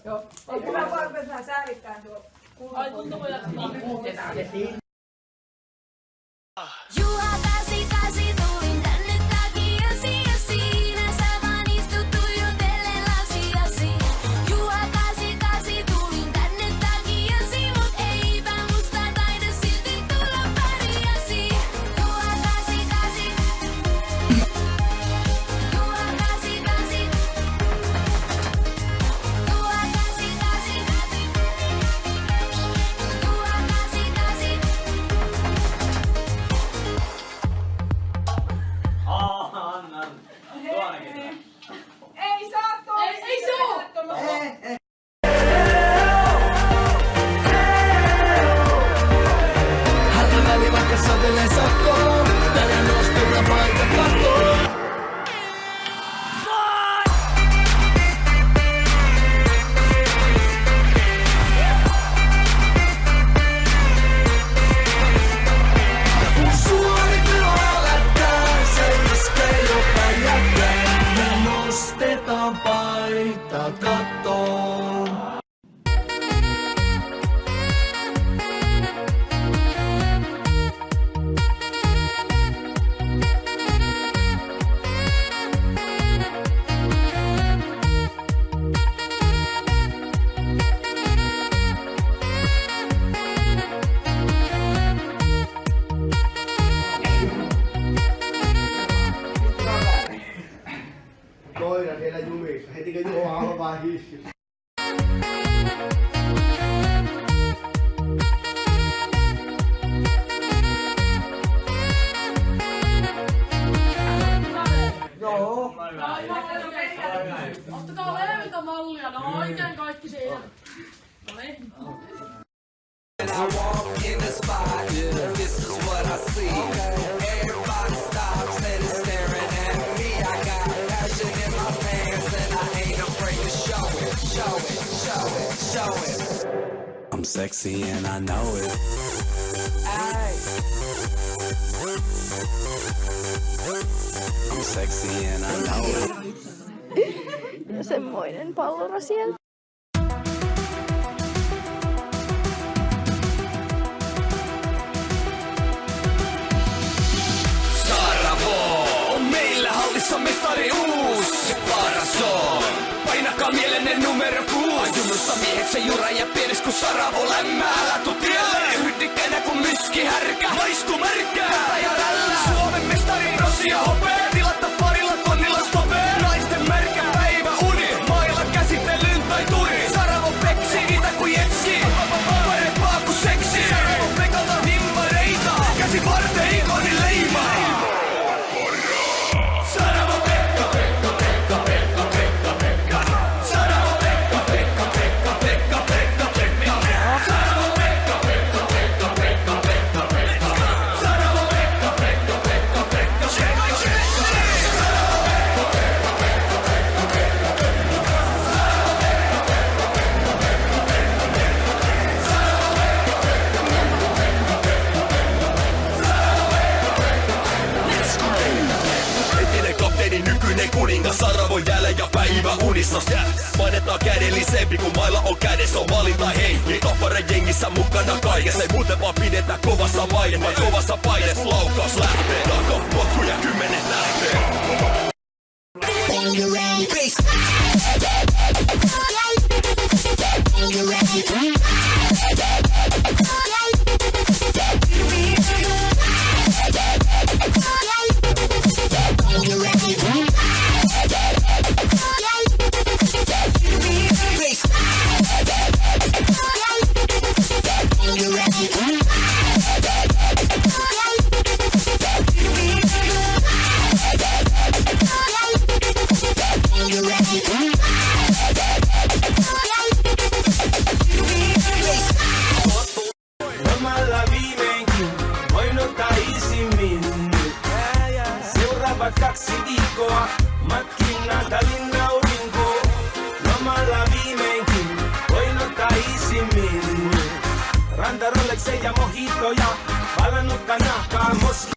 Joo. Ei hyvä vaan säälittää tuo kulma. Ai tuntuu jatkaa. Juha kasi tulin tänne takiasi ja siinä sä vaan istut tuijotellen lasiasi. Juha kasi tulin tänne takiasi, mut eipä musta taida silti tulla pärjäsi. Juha kasi Juha kasi Juha kasi Juha kasi Annan. Tuonakin. Ei saa toista. Ei suu! Hartaväli vaikka satelee sakkoon, tänään nostetaan paita kattoon. Paita kattoon. Koira siellä jumissa. Heti kun juo alvaa hissi. Joo. Ottakaa leveiltä mallia, no oikein kaikki siinä. Noniin. I walk in the spot, this is what I see. Everybody stops and is staring at me. I got passion in my pants and I ain't afraid to show it, show it, show it, show it. I'm sexy and I know it. Ay. I'm sexy and I know it. Ja semmoinen pallora siellä. On meillä hallissa mestari uus. Se paras on. Painakaa mielenne numero 6. Junnussa miehet se jura ja pienes kun Saravo lämmää. Älä tuu tielle. Yhdikänä kun myski härkä. Maistuu märkää. Tätä ja tällä. Suomen mestari rossi ja hopee. Tilata parilla tonnilla stopee. Naisten märkä päivä uni. Mailla käsittelyn tai turi. Saravo peksi itä kun jetski. Parempaa kuin seksi. Saravo pekalta himmareita. Käsi varten ikoni leimaa. Kuningas Saravo jälä ja päivä unissa. Mainitaan kädellisempi kun mailla on kädessä on valinta henki. Topparen jengissä mukana kaikessa. Ei muuten vaan pidetä kovassa maine. Vai kovassa paines laukaus lähtee. Takapotkuja 10 lähtee. Menevät 2 viikkoa, matkin Natalin aurinko. Lomalla viimeinkin, voin ottaa isimmin. Ranta Rolexeja, mojitoja, palannutta nahkaa, moski.